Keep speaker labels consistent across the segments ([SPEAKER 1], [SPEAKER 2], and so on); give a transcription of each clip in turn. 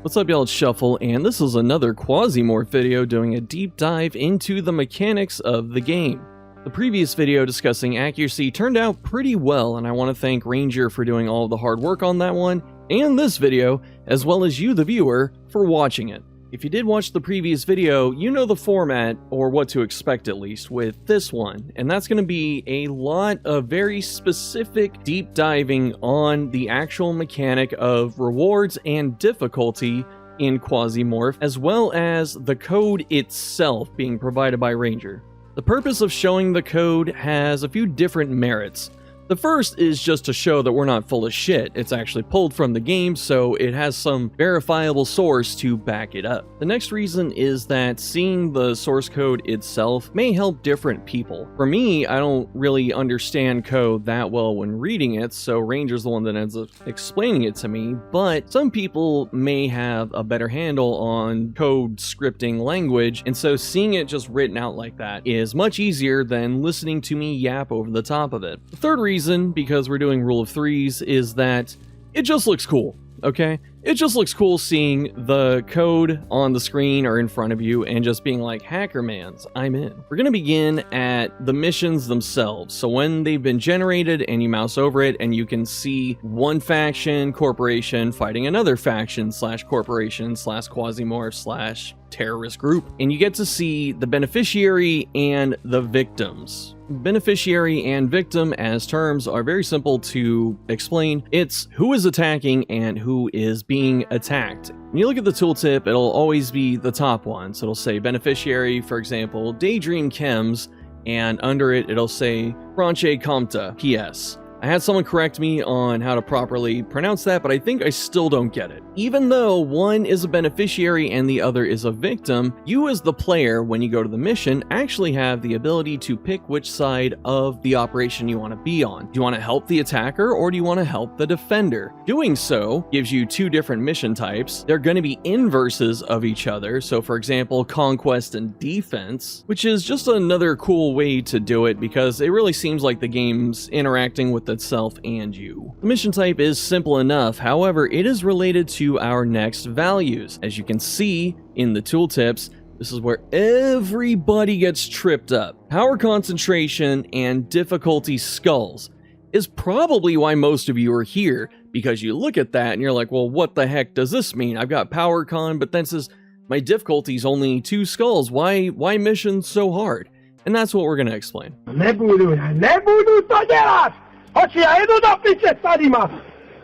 [SPEAKER 1] What's up, y'all? It's Shuffle, and this is another Quasimorph video doing a deep dive into the mechanics of the game. The previous video discussing accuracy turned out pretty well, and I want to thank Ranger for doing all of the hard work on that one, and this video, as well as you, the viewer, for watching it. If you did watch the previous video, you know the format, or what to expect at least, with this one, and that's going to be a lot of very specific deep diving on the actual mechanic of rewards and difficulty in Quasimorph, as well as the code itself being provided by Ranger. The purpose of showing the code has a few different merits. The first is just to show that we're not full of shit. It's actually pulled from the game, so it has some verifiable source to back it up. The next reason is that seeing the source code itself may help different people. For me, I don't really understand code that well when reading it, so Ranger's the one that ends up explaining it to me, but some people may have a better handle on code scripting language, and so seeing it just written out like that is much easier than listening to me yap over the top of it. The third reason, because we're doing rule of threes, is that it just looks cool, okay? It just looks cool seeing the code on the screen or in front of you and just being like, Hackermans, I'm in. We're going to begin at the missions themselves. So when they've been generated and you mouse over it and you can see one faction, corporation, fighting another faction slash corporation slash Quasimorph slash terrorist group, and you get to see the beneficiary and the victims. Beneficiary and victim as terms are very simple to explain. It's who is attacking and who is being attacked. When you look at the tooltip, it'll always be the top one. So it'll say beneficiary, for example, Daydream Chems, and under it, it'll say Franche Comte, PS. I had someone correct me on how to properly pronounce that, but I think I still don't get it. Even though one is a beneficiary and the other is a victim, you as the player, when you go to the mission, actually have the ability to pick which side of the operation you want to be on. Do you want to help the attacker or do you want to help the defender? Doing so gives you two different mission types. They're going to be inverses of each other. So for example, conquest and defense, which is just another cool way to do it because it really seems like the game's interacting with itself and you. The mission type is simple enough, however, it is related to our next values. As you can see in the tooltips, this is where everybody gets tripped up. Power concentration and difficulty skulls is probably why most of you are here, because you look at that and you're like, well, what the heck does this mean? I've got power con, but then says my difficulty's only 2 skulls. Why mission so hard? And that's what we're going to explain.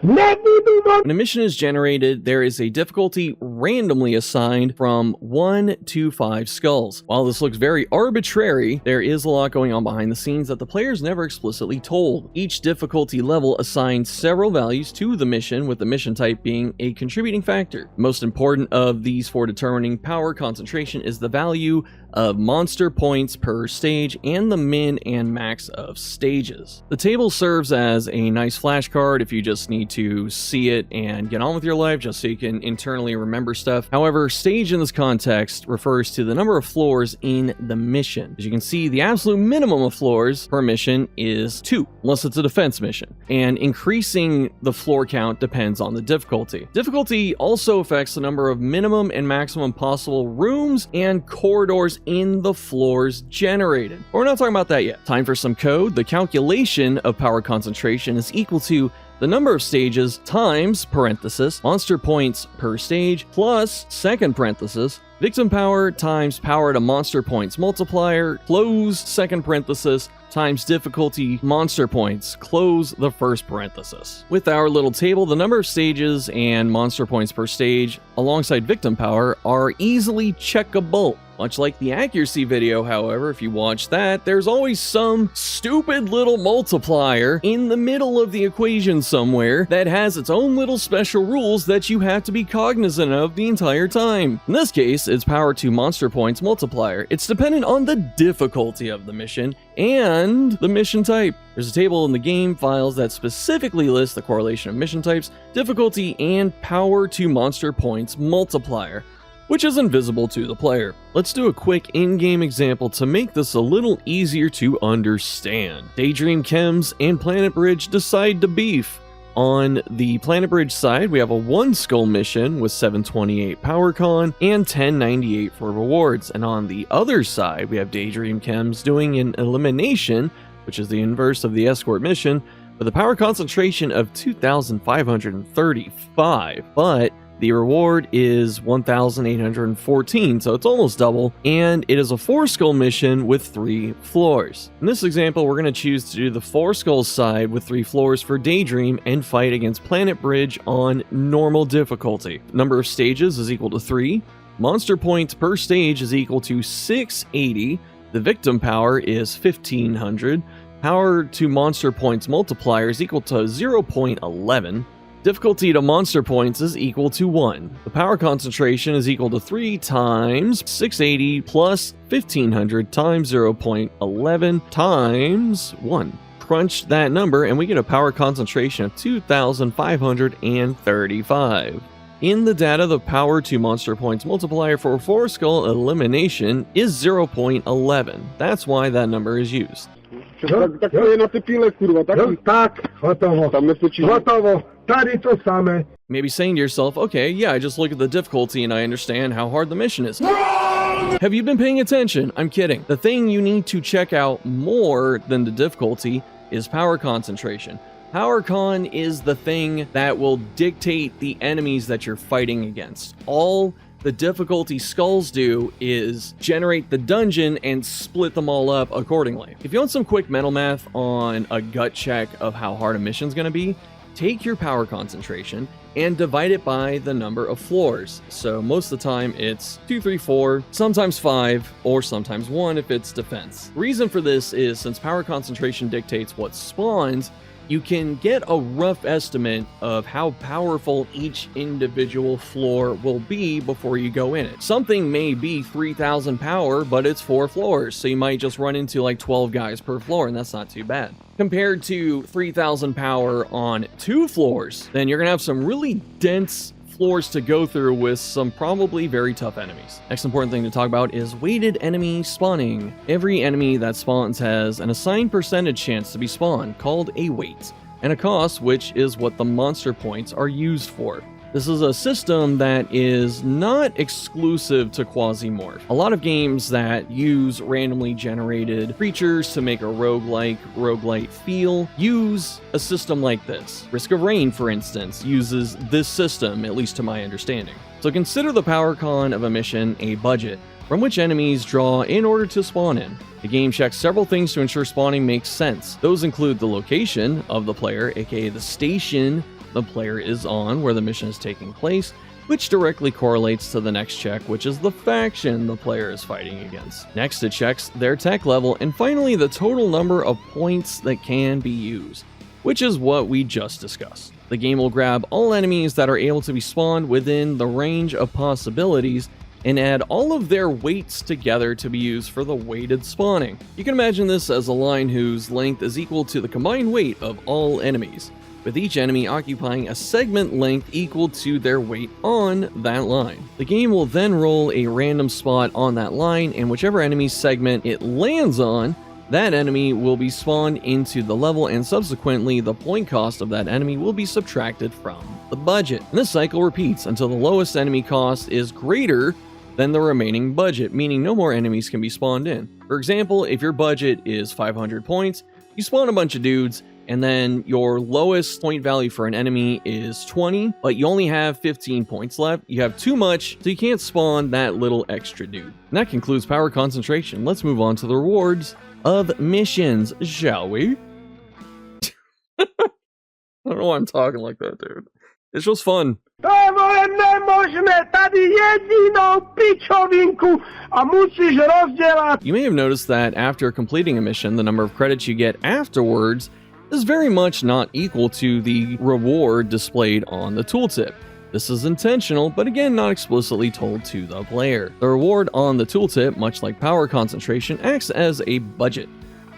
[SPEAKER 1] When a mission is generated, there is a difficulty randomly assigned from 1 to 5 skulls. While this looks very arbitrary, there is a lot going on behind the scenes that the player is never explicitly told. Each difficulty level assigns several values to the mission, with the mission type being a contributing factor. The most important of these for determining power concentration is the value of monster points per stage and the min and max of stages. The table serves as a nice flashcard if you just need to see it and get on with your life, just so you can internally remember stuff. However, stage in this context refers to the number of floors in the mission. As you can see, the absolute minimum of floors per mission is 2, unless it's a defense mission, and increasing the floor count depends on the difficulty. Difficulty also affects the number of minimum and maximum possible rooms and corridors in the floors generated. But we're not talking about that yet. Time for some code. The calculation of power concentration is equal to the number of stages times, parenthesis, monster points per stage, plus, second parenthesis, victim power times power to monster points multiplier, close second parenthesis, times difficulty monster points, close the first parenthesis. With our little table, the number of stages and monster points per stage alongside victim power are easily checkable. Much like the accuracy video, however, if you watch that, there's always some stupid little multiplier in the middle of the equation somewhere that has its own little special rules that you have to be cognizant of the entire time. In this case, it's power to monster points multiplier. It's dependent on the difficulty of the mission and the mission type. There's a table in the game files that specifically lists the correlation of mission types, difficulty, and power to monster points multiplier, which is invisible to the player. Let's do a quick in-game example to make this a little easier to understand. Daydream Chems and Planet Bridge decide to beef. On the Planet Bridge side, we have a 1 skull mission with 728 power con and 1098 for rewards. And on the other side, we have Daydream Chems doing an elimination, which is the inverse of the escort mission, with a power concentration of 2,535. But the reward is 1,814, so it's almost double, and it is a 4 skull mission with 3 floors. In this example, we're going to choose to do the 4 skulls side with 3 floors for Daydream and fight against Planet Bridge on normal difficulty. Number of stages is equal to 3. Monster points per stage is equal to 680. The victim power is 1,500. Power to monster points multiplier is equal to 0.11. Difficulty to monster points is equal to 1. The power concentration is equal to 3 times 680 plus 1500 times 0.11 times 1. Crunch that number and we get a power concentration of 2,535. In the data, the power to monster points multiplier for 4 skull elimination is 0.11. That's why that number is used. Maybe saying to yourself, okay, yeah, I just look at the difficulty and I understand how hard the mission is. Have you been paying attention? I'm kidding. The thing you need to check out more than the difficulty is power concentration. Power con is the thing that will dictate the enemies that you're fighting against. All the difficulty skulls do is generate the dungeon and split them all up accordingly. If you want some quick mental math on a gut check of how hard a mission's going to be, take your power concentration and divide it by the number of floors. So most of the time it's 2, 3, 4, sometimes 5, or sometimes 1 if it's defense. The reason for this is since power concentration dictates what spawns, you can get a rough estimate of how powerful each individual floor will be before you go in it. Something may be 3,000 power, but it's 4 floors, so you might just run into like 12 guys per floor, and that's not too bad. Compared to 3,000 power on 2 floors, then you're gonna have some really dense floors to go through with some probably very tough enemies. Next important thing to talk about is weighted enemy spawning. Every enemy that spawns has an assigned percentage chance to be spawned, called a weight, and a cost, which is what the monster points are used for. This is a system that is not exclusive to Quasimorph. A lot of games that use randomly generated creatures to make a roguelite feel use a system like this. Risk of Rain, for instance, uses this system, at least to my understanding. So consider the power con of a mission a budget, from which enemies draw in order to spawn in. The game checks several things to ensure spawning makes sense. Those include the location of the player, aka the station the player is on where the mission is taking place, which directly correlates to the next check, which is the faction the player is fighting against. Next, it checks their tech level, and finally the total number of points that can be used, which is what we just discussed. The game will grab all enemies that are able to be spawned within the range of possibilities and add all of their weights together to be used for the weighted spawning. You can imagine this as a line whose length is equal to the combined weight of all enemies, with each enemy occupying a segment length equal to their weight on that line. The game will then roll a random spot on that line, and whichever enemy segment it lands on, that enemy will be spawned into the level, and subsequently the point cost of that enemy will be subtracted from the budget. And this cycle repeats until the lowest enemy cost is greater than the remaining budget, meaning no more enemies can be spawned in. For example, if your budget is 500 points, you spawn a bunch of dudes, and then your lowest point value for an enemy is 20, but you only have 15 points left. You have too much, so you can't spawn that little extra dude. And that concludes power concentration. Let's move on to the rewards of missions, shall we? I don't know why I'm talking like that, dude. It's just fun. You may have noticed that after completing a mission, the number of credits you get afterwards is very much not equal to the reward displayed on the tooltip. This is intentional, but again, not explicitly told to the player. The reward on the tooltip, much like power concentration, acts as a budget.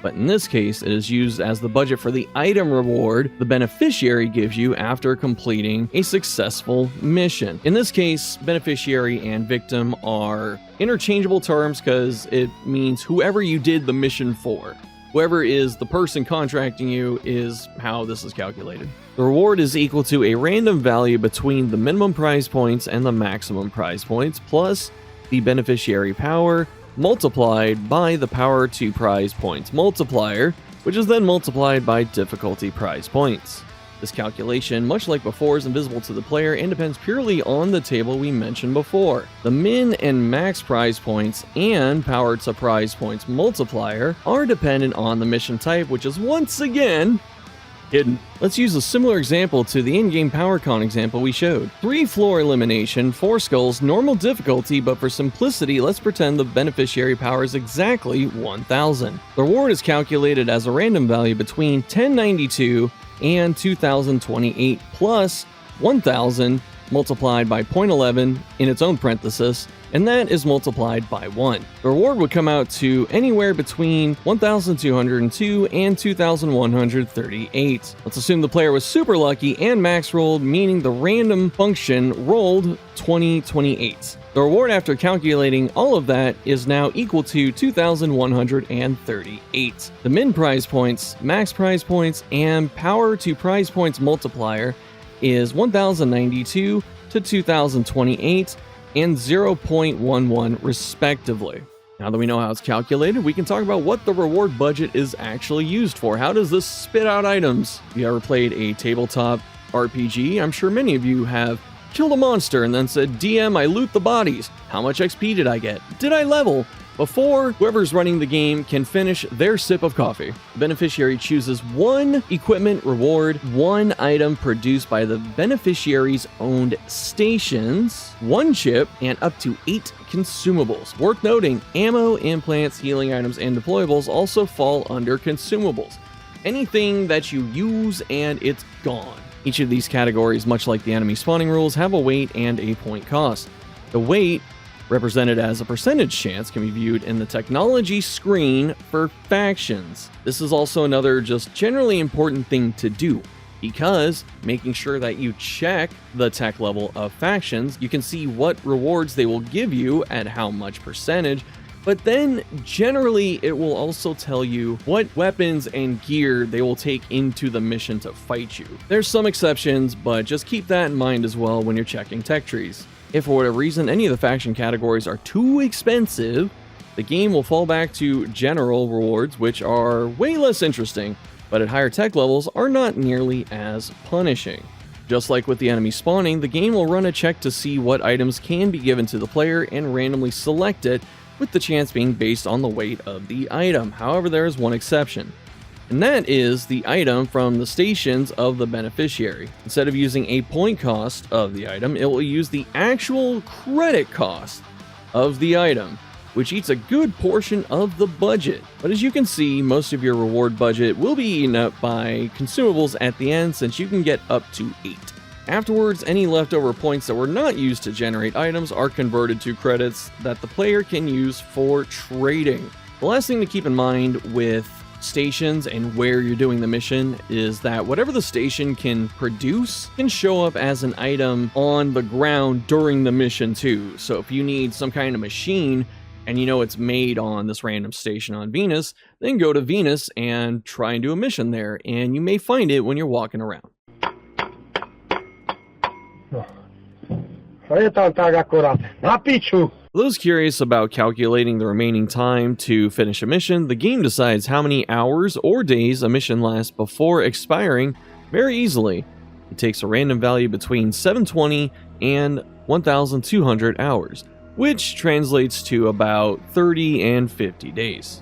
[SPEAKER 1] But in this case, it is used as the budget for the item reward the beneficiary gives you after completing a successful mission. In this case, beneficiary and victim are interchangeable terms because it means whoever you did the mission for, Whoever is the person contracting you is how this is calculated. The reward is equal to a random value between the minimum prize points and the maximum prize points, plus the beneficiary power multiplied by the power to prize points multiplier, which is then multiplied by difficulty prize points. This calculation, much like before, is invisible to the player and depends purely on the table we mentioned before. The min and max prize points and power to prize points multiplier are dependent on the mission type, which is once again hidden. Let's use a similar example to the in-game PowerCon example we showed. 3-floor elimination, 4 skulls, normal difficulty, but for simplicity, let's pretend the beneficiary power is exactly 1000. The reward is calculated as a random value between 1092 and 2028 plus 1000 multiplied by 0.11 in its own parenthesis, and that is multiplied by 1. The reward would come out to anywhere between 1202 and 2138. Let's assume the player was super lucky and max rolled, meaning the random function rolled 2028. The reward after calculating all of that is now equal to 2138. The min prize points, max prize points, and power to prize points multiplier is 1092 to 2028 and 0.11 respectively. Now that we know how it's calculated, we can talk about what the reward budget is actually used for. How does this spit out items? If you ever played a tabletop RPG, I'm sure many of you have killed a monster and then said, DM, I loot the bodies. How much XP did I get? Did I level? Before whoever's running the game can finish their sip of coffee, the beneficiary chooses one equipment reward, one item produced by the beneficiary's owned stations, one chip, and up to 8 consumables. Worth noting, ammo, implants, healing items, and deployables also fall under consumables. Anything that you use and it's gone. Each of these categories, much like the enemy spawning rules, have a weight and a point cost. The weight, represented as a percentage chance, can be viewed in the technology screen for factions. This is also another just generally important thing to do, because making sure that you check the tech level of factions, you can see what rewards they will give you at how much percentage, but then generally it will also tell you what weapons and gear they will take into the mission to fight you. There's some exceptions, but just keep that in mind as well when you're checking tech trees. If for whatever reason any of the faction categories are too expensive, the game will fall back to general rewards, which are way less interesting, but at higher tech levels are not nearly as punishing. Just like with the enemy spawning, the game will run a check to see what items can be given to the player and randomly select it, with the chance being based on the weight of the item. However, there is one exception, and that is the item from the stations of the beneficiary. Instead of using a point cost of the item, it will use the actual credit cost of the item, which eats a good portion of the budget. But as you can see, most of your reward budget will be eaten up by consumables at the end, since you can get up to 8. Afterwards, any leftover points that were not used to generate items are converted to credits that the player can use for trading. The last thing to keep in mind with stations and where you're doing the mission is that whatever the station can produce can show up as an item on the ground during the mission too. So if you need some kind of machine and you know it's made on this random station on Venus, then go to Venus and try and do a mission there, and you may find it when you're walking around. For those curious about calculating the remaining time to finish a mission, the game decides how many hours or days a mission lasts before expiring very easily. It takes a random value between 720 and 1200 hours, which translates to about 30 and 50 days.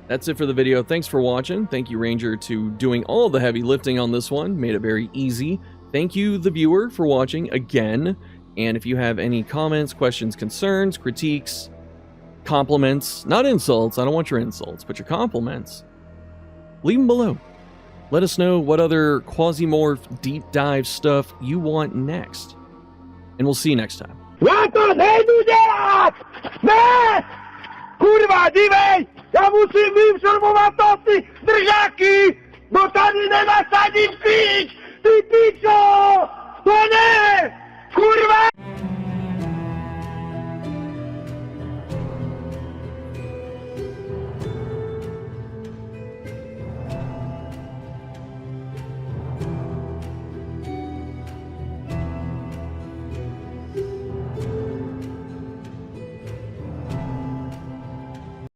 [SPEAKER 1] That's it for the video. Thanks for watching. Thank you, Ranger, to doing all the heavy lifting on this one. Made it very easy. Thank you, the viewer, for watching again. And if you have any comments, questions, concerns, critiques, compliments, not insults, I don't want your insults, but your compliments, leave them below. Let us know what other Quasimorph deep dive stuff you want next. And we'll see you next time.
[SPEAKER 2] Kurwa, dívej! Ja musím vyabsorbovať to ty držáky! Bo tady nemáš ani pič! Ty pičo! To ne! Kurva!